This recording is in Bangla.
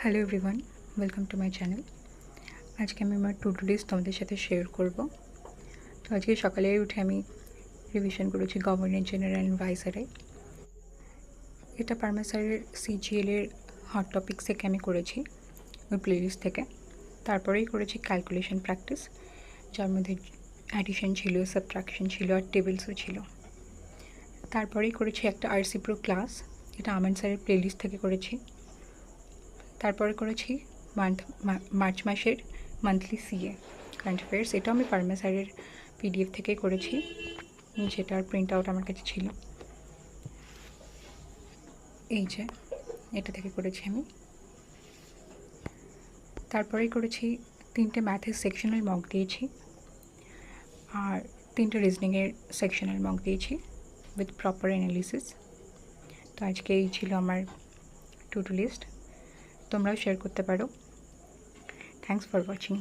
Hello everyone, welcome to my channel. আজকে আমি আমার টু ডু লিস্ট তোমাদের সাথে শেয়ার করব। তো আজকে সকালে উঠে আমি রিভিশন করেছি গভর্নর জেনারেল অ্যান্ড ভাইসারে। এটা পারমা স্যারের সিজিএলের হট টপিক্স থেকে আমি করেছি, ওই প্লেলিস্ট থেকে। তারপরেই করেছি ক্যালকুলেশন প্র্যাকটিস, যার মধ্যে অ্যাডিশন ছিল, সাবট্রাকশন ছিল, আর টেবিলসও ছিল। তারপরেই করেছি একটা আরসি প্রো ক্লাস, এটা আমান স্যারের প্লেলিস্ট থেকে করেছি। তারপরে করেছি মার্চ মাসের মান্থলি সিএ কারেন্ট অ্যাফেয়ার্স, এটাও আমি পারমা স্যারের পিডিএফ থেকেই করেছি, যেটার প্রিন্ট আউট আমার কাছে ছিল। এই যে এটা থেকে করেছি আমি। তারপরেই করেছি 3টে ম্যাথের সেকশনাল মক দিয়েছি, আর 3টে রিজনিংয়ের সেকশনাল মক দিয়েছি উইথ প্রপার অ্যানালিসিস। তো আজকে এই ছিল আমার টু ডু লিস্ট, তোমরাও শেয়ার করতে পারো। Thanks for watching.